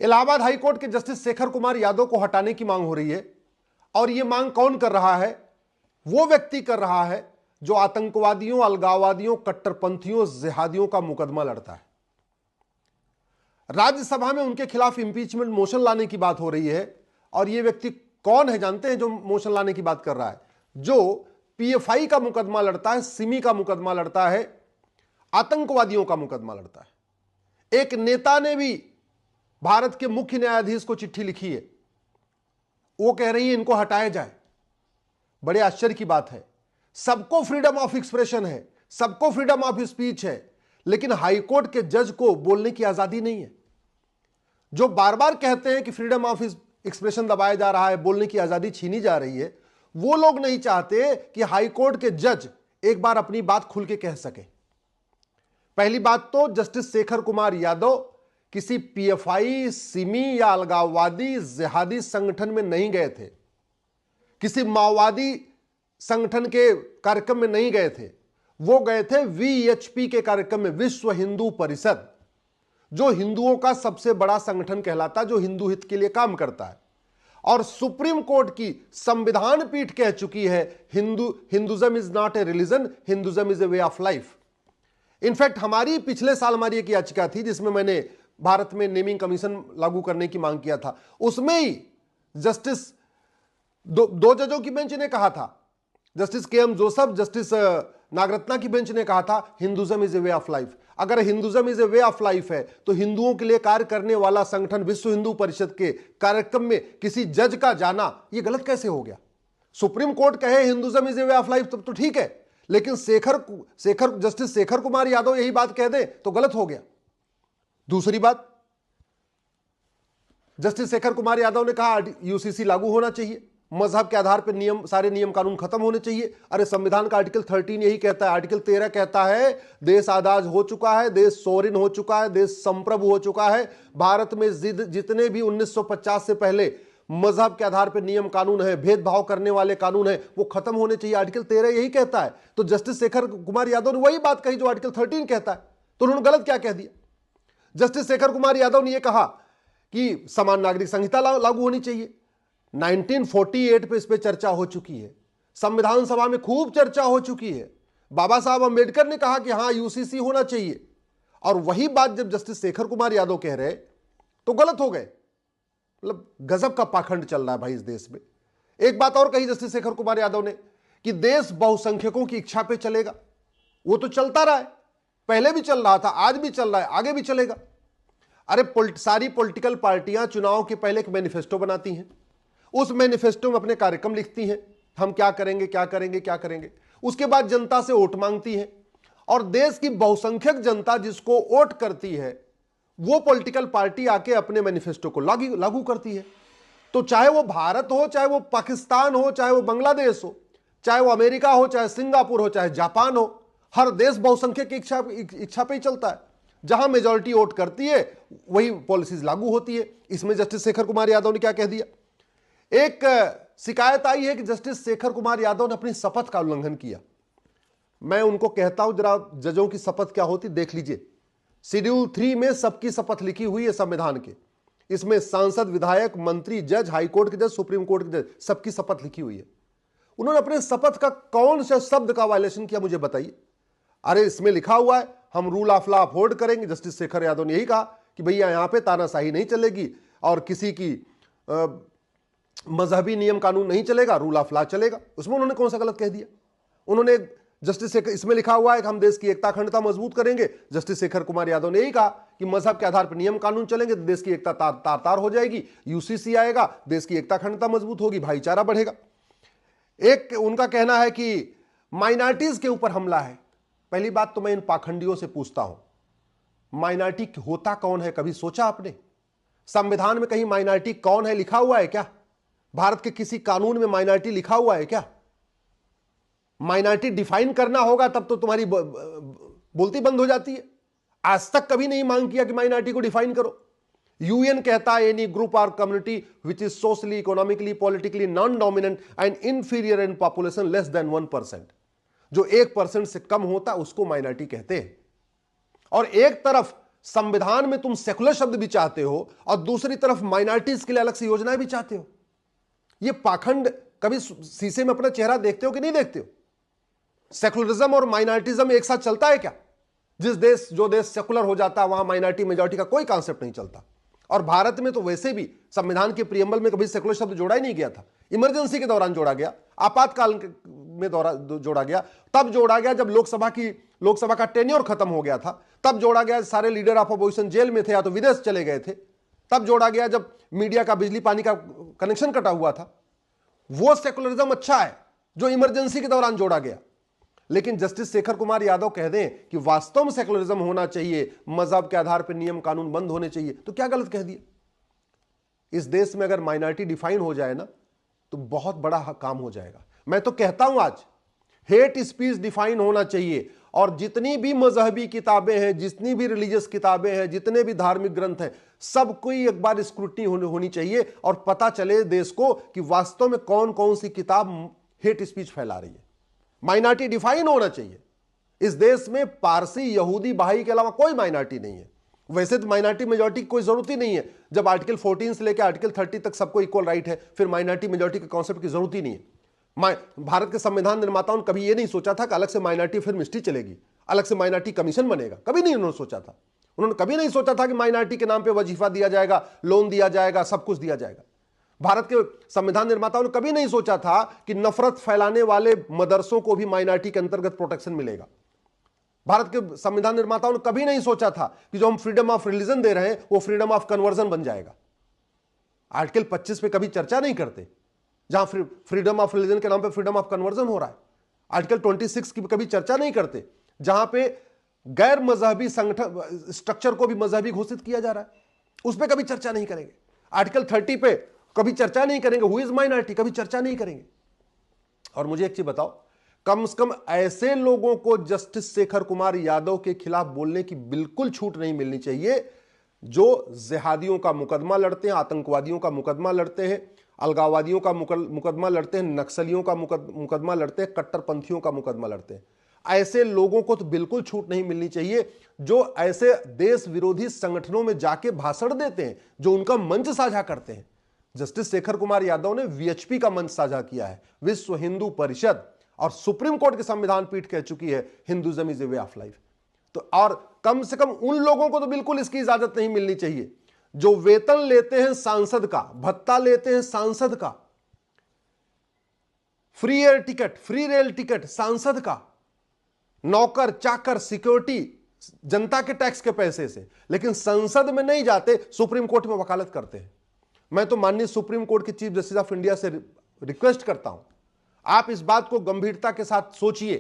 Allahabad high court के justice Shekhar Kumar Yadav को हटाने की मांग हो रही है। और यह मांग कौन कर रहा है? वो व्यक्ति कर रहा है जो आतंकवादियों, अलगाववादियों, कट्टरपंथियों, जिहादियों का मुकदमा लड़ता है। राज्यसभा में उनके खिलाफ इंपीचमेंट मोशन लाने की बात हो रही है। और यह व्यक्ति कौन है जानते हैं जो मोशन लाने की बात कर रहा है? जो पीएफआई का मुकदमा लड़ता है, सिमी का मुकदमा लड़ता है, आतंकवादियों का मुकदमा लड़ता है। एक नेता ने भी भारत के मुख्य न्यायाधीश को चिट्ठी लिखी है, वो कह रही है इनको हटाया जाए। बड़े आश्चर्य की बात है, सबको फ्रीडम ऑफ एक्सप्रेशन है, सबको फ्रीडम ऑफ स्पीच है, लेकिन हाईकोर्ट के जज को बोलने की आजादी नहीं है। जो बार बार कहते हैं कि फ्रीडम ऑफ एक्सप्रेशन दबाया जा रहा है, बोलने की आजादी छीनी जा रही है, वो लोग नहीं चाहते कि हाईकोर्ट के जज एक बार अपनी बात खुल के कह सके। पहली बात तो जस्टिस शेखर कुमार यादव किसी पीएफआई, सिमी या अलगाववादी, जिहादी संगठन में नहीं गए थे, किसी माओवादी संगठन के कार्यक्रम में नहीं गए थे। वो गए थे वीएचपी के कार्यक्रम में, विश्व हिंदू परिषद, जो हिंदुओं का सबसे बड़ा संगठन कहलाता है, जो हिंदू हित के लिए काम करता है। और सुप्रीम कोर्ट की संविधान पीठ कह चुकी है Hinduism is not a religion, Hinduism is a way of life. In fact हमारी पिछले साल हमारी एक याचिका थी जिसमें मैंने भारत में नेमिंग कमीशन लागू करने की मांग किया था। उसमें ही जस्टिस दो जजों की बेंच ने कहा था, justice K M. Joseph, justice Nagarathna की बेंच ने कहा था Hinduism is a way of life. अगर Hinduism is a way of life है तो हिंदुओं के लिए कार्य करने वाला संगठन विश्व हिंदू परिषद के कार्यक्रम में किसी जज का जाना यह गलत कैसे हो गया? सुप्रीम कोर्ट कहे Hinduism is a way of life तब तो ठीक है, लेकिन जस्टिस शेखर कुमार यादव यही बात कह दे तो गलत हो गया। दूसरी बात, जस्टिस शेखर कुमार यादव ने कहा यूसीसी लागू होना चाहिए, मजहब के आधार पर सारे नियम कानून खत्म होने चाहिए। अरे संविधान का आर्टिकल 13 यही कहता है, आर्टिकल 13 कहता है देश आजाद हो चुका है, देश सोवरिन हो चुका है, देश संप्रभु हो चुका है। भारत में जितने भी 1950 से पहले मजहब के आधार पर नियम कानून है, भेदभाव करने वाले कानून है, वो खत्म होने चाहिए। आर्टिकल 13 यही कहता है। तो जस्टिस शेखर कुमार यादव ने वही बात कही जो आर्टिकल 13 कहता है, तो उन्होंने गलत क्या कह दिया? जस्टिस शेखर कुमार यादव ने यह कहा कि समान नागरिक संहिता लागू होनी चाहिए। 1948 पे इस पे चर्चा हो चुकी है, संविधान सभा में खूब चर्चा हो चुकी है। बाबा साहब अंबेडकर ने कहा कि हां यूसीसी होना चाहिए, और वही बात जब जस्टिस शेखर कुमार यादव कह रहे तो गलत हो गए। मतलब गजब का पाखंड चल रहा है भाई इस देश में। एक बात और कही जस्टिस शेखर कुमार यादव ने कि देश बहुसंख्यकों की इच्छा पे चलेगा। वो तो चलता रहा है, पहले भी चल रहा था, आज भी चल रहा है, आगे भी चलेगा। अरे सारी पॉलिटिकल पार्टियां चुनाव के पहले एक मैनिफेस्टो बनाती हैं, उस मैनिफेस्टो में अपने कार्यक्रम लिखती हैं, हम क्या करेंगे क्या करेंगे क्या करेंगे। उसके बाद जनता से वोट मांगती है, और देश की बहुसंख्यक जनता जिसको वोट करती है वो पॉलिटिकल पार्टी आके अपने मैनिफेस्टो को लागू करती है। तो चाहे वो भारत हो, चाहे वो पाकिस्तान हो, चाहे वो बांग्लादेश हो, चाहे वो अमेरिका हो, चाहे सिंगापुर हो, चाहे जापान हो, हर देश बहुसंख्यक की इच्छा पे ही चलता है। जहां मेजॉरिटी वोट करती है वही पॉलिसीज लागू होती है। इसमें जस्टिस शेखर कुमार यादव ने क्या कह दिया? एक शिकायत आई है कि जस्टिस शेखर कुमार यादव ने अपनी शपथ का उल्लंघन किया। मैं उनको कहता हूं जरा जजों की शपथ क्या होती देख लीजिए। शेड्यूल 3 में सबकी शपथ लिखी हुई है संविधान के। इसमें सांसद, विधायक, मंत्री, जज, हाईकोर्ट के जज, सुप्रीम कोर्ट के जज, सबकी शपथ लिखी हुई है। उन्होंने अपने शपथ का कौन सा शब्द का वायलेशन किया मुझे बताइए। अरे इसमें लिखा हुआ है हम रूल ऑफ लॉ अपहोल्ड करेंगे। जस्टिस शेखर यादव ने यही कहा कि भैया यहां पे तानाशाही नहीं चलेगी और किसी की मजहबी नियम कानून नहीं चलेगा, रूल ऑफ लॉ चलेगा। उसमें उन्होंने कौन सा गलत कह दिया? उन्होंने जस्टिस शेखर, इसमें लिखा हुआ है कि हम देश की एकता अखंडता मजबूत करेंगे। जस्टिस शेखर कुमार यादव ने यही कहा कि मजहब के आधार पर नियम कानून चलेंगे तो देश की एकता तार तार हो जाएगी, यूसीसी आएगा, देश की एकता अखंडता मजबूत होगी, भाईचारा बढ़ेगा। एक उनका कहना है कि माइनॉरिटीज के ऊपर हमला है। पहली बात तो मैं इन पाखंडियों से पूछता हूं, माइनॉरिटी होता कौन है? कभी सोचा आपने? संविधान में कहीं माइनॉरिटी कौन है लिखा हुआ है क्या? भारत के किसी कानून में माइनॉरिटी लिखा हुआ है क्या? माइनॉरिटी डिफाइन करना होगा तब तो तुम्हारी बोलती बंद हो जाती है। आज तक कभी नहीं मांग किया कि माइनॉरिटी को डिफाइन करो। यूएन कहता है एनी ग्रुप और community which is socially, economically, politically non dominant and inferior in population less than 1%, जो 1% से कम होता उसको माइनॉरिटी कहते हैं। और एक तरफ संविधान में तुम सेकुलर शब्द भी चाहते हो और दूसरी तरफ माइनॉरिटीज के लिए अलग से योजनाएं भी चाहते हो। ये पाखंड, कभी शीशे में अपना चेहरा देखते हो कि नहीं देखते हो? सेकुलरिज्म और माइनॉरिटिज्म एक साथ चलता है क्या? जो देश सेकुलर हो जाता है वहां माइनॉरिटी मेजॉरिटी का कोई कॉन्सेप्ट नहीं चलता। और भारत में तो वैसे भी संविधान के प्रियम्बल में कभी सेकुलर शब्द जोड़ा ही नहीं गया था। इमरजेंसी के दौरान जोड़ा गया, आपातकाल में जोड़ा गया, तब जोड़ा गया जब लोकसभा का टेन्योर खत्म हो गया था, तब जोड़ा गया सारे लीडर ऑफ अपोजिशन जेल में थे या तो विदेश चले गए थे, तब जोड़ा गया जब मीडिया का बिजली पानी का कनेक्शन कटा हुआ था। वो सेकुलरिज्म अच्छा है जो इमरजेंसी के दौरान जोड़ा गया। लेकिन जस्टिस शेखर कुमार यादव कह दें कि वास्तव में सेकुलरिज्म होना चाहिए, मजहब के आधार पर नियम कानून बंद होने चाहिए, तो क्या गलत कह दिया? इस देश में अगर माइनॉरिटी डिफाइन हो जाए ना तो बहुत बड़ा काम हो जाएगा। मैं तो कहता हूं आज हेट स्पीच डिफाइन होना चाहिए और जितनी भी मजहबी किताबें हैं, जितनी भी रिलीजियस किताबें हैं, जितने भी धार्मिक ग्रंथ हैं, सबको एक बार स्क्रूटनी होनी चाहिए और पता चले देश को कि वास्तव में कौन कौन सी किताब हेट स्पीच फैला रही है। माइनॉरिटी डिफाइन होना चाहिए। इस देश में पारसी, यहूदी, बहाई के अलावा कोई माइनॉरिटी नहीं है। वैसे तो माइनॉरिटी मेजॉरिटी की कोई जरूरत ही नहीं है। जब आर्टिकल 14 से लेकर आर्टिकल 30 तक सबको इक्वल राइट है, फिर माइनॉरिटी मेजॉरिटी के कॉन्सेप्ट की जरूरत ही नहीं है। भारत के संविधान निर्माताओं ने कभी यह नहीं सोचा था कि अलग से माइनॉरिटी फिल्म हिस्ट्री चलेगी, अलग से माइनॉरिटी कमीशन बनेगा। कभी नहीं उन्होंने सोचा था। उन्होंने कभी नहीं सोचा था कि माइनॉरिटी के नाम पे वजीफा दिया जाएगा, लोन दिया जाएगा, सब कुछ दिया जाएगा। भारत के संविधान निर्माताओं ने कभी नहीं सोचा था कि नफरत फैलाने वाले मदरसों को भी माइनॉरिटी के अंतर्गत प्रोटेक्शन मिलेगा। भारत के संविधान निर्माताओं ने कभी नहीं सोचा था कि जो हम फ्रीडम ऑफ रिलीजन दे रहे हैं वो फ्रीडम ऑफ कन्वर्जन बन जाएगा। आर्टिकल 25 पे कभी चर्चा नहीं करते, जहां फ्रीडम ऑफ रिलीजन के नाम पे फ्रीडम ऑफ कन्वर्जन हो रहा है। आर्टिकल 26 की कभी चर्चा नहीं करते, जहां पे गैर मजहबी संगठन स्ट्रक्चर को भी मजहबी घोषित किया जा रहा है, उस पर कभी चर्चा नहीं करेंगे। आर्टिकल 30 पे कभी चर्चा नहीं करेंगे, हु इज माइनॉरिटी, कभी चर्चा नहीं करेंगे। और मुझे एक चीज बताओ, कम से कम ऐसे लोगों को जस्टिस शेखर कुमार यादव के खिलाफ बोलने की बिल्कुल छूट नहीं मिलनी चाहिए जो जिहादियों का मुकदमा लड़ते हैं, आतंकवादियों का मुकदमा लड़ते हैं, अलगाववादियों का मुकदमा लड़ते हैं, नक्सलियों का मुकदमा लड़ते हैं, कट्टरपंथियों का मुकदमा लड़ते हैं। ऐसे लोगों को तो बिल्कुल छूट नहीं मिलनी चाहिए जो ऐसे देश विरोधी संगठनों में जाके भाषण देते हैं, जो उनका मंच साझा करते हैं। जस्टिस शेखर कुमार यादव ने वीएचपी का मंच साझा किया है, विश्व हिंदू परिषद, और सुप्रीम कोर्ट की संविधान पीठ कह चुकी है Hinduism is a way of life. तो और कम से कम उन लोगों को तो बिल्कुल इसकी इजाजत नहीं मिलनी चाहिए जो वेतन लेते हैं सांसद का, भत्ता लेते हैं सांसद का, free air ticket, free rail ticket सांसद का, नौकर चाकर सिक्योरिटी जनता के टैक्स के पैसे से, लेकिन संसद में नहीं जाते, सुप्रीम कोर्ट में वकालत करते हैं। मैं तो माननीय सुप्रीम कोर्ट के चीफ जस्टिस ऑफ इंडिया से रिक्वेस्ट करता हूं, आप इस बात को गंभीरता के साथ सोचिए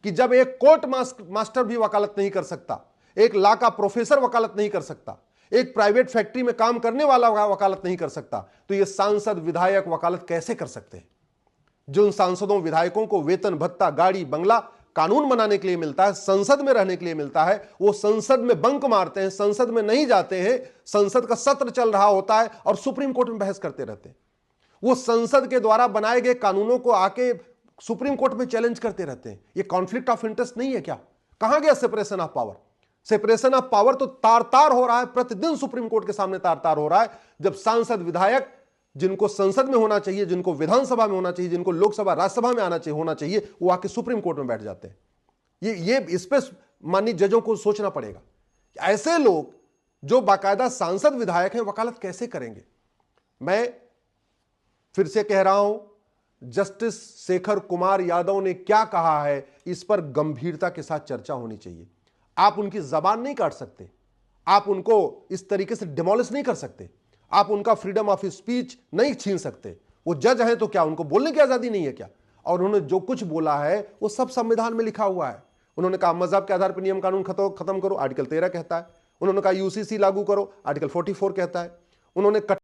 कि जब एक कोर्ट मास्टर भी वकालत नहीं कर सकता, एक लॉ का प्रोफेसर वकालत नहीं कर सकता, एक प्राइवेट फैक्ट्री में काम करने वाला वकालत नहीं कर सकता, तो ये सांसद विधायक वकालत कैसे कर सकते हैं? जो उन सांसदों विधायकों को वेतन भत्ता, गाड़ी बंगला कानून बनाने के लिए मिलता है, संसद में रहने के लिए मिलता है, वो संसद में बंक मारते हैं, संसद में नहीं जाते हैं, संसद का सत्र चल रहा होता है और सुप्रीम कोर्ट में बहस करते रहते हैं। वो संसद के द्वारा बनाए गए कानूनों को आके सुप्रीम कोर्ट में चैलेंज करते रहते हैं। ये कॉन्फ्लिक्ट ऑफ इंटरेस्ट नहीं है क्या? कहां गया separation of power? Separation of power तो तार तार हो रहा है, प्रतिदिन सुप्रीम कोर्ट के सामने तार तार हो रहा है, जब सांसद विधायक जिनको संसद में होना चाहिए, जिनको विधानसभा में होना चाहिए, जिनको लोकसभा राज्यसभा में होना चाहिए, वो आके सुप्रीम कोर्ट में बैठ जाते हैं। ये इस पे माननीय जजों को सोचना पड़ेगा। ऐसे लोग जो बाकायदा सांसद विधायक हैं वकालत कैसे करेंगे? मैं फिर से कह रहा हूं, जस्टिस शेखर कुमार यादव ने क्या कहा है इस पर गंभीरता के साथ चर्चा होनी चाहिए। आप उनकी जबान नहीं काट सकते, आप उनको इस तरीके से डिमोलिश नहीं कर सकते, आप उनका फ्रीडम ऑफ स्पीच नहीं छीन सकते। वो जज हैं तो क्या उनको बोलने की आजादी नहीं है क्या? और उन्होंने जो कुछ बोला है वो सब संविधान में लिखा हुआ है। उन्होंने कहा मजहब के आधार पर नियम कानून खत्म करो, आर्टिकल 13 कहता है। उन्होंने कहा यूसीसी लागू करो, आर्टिकल 44 कहता है। उन्होंने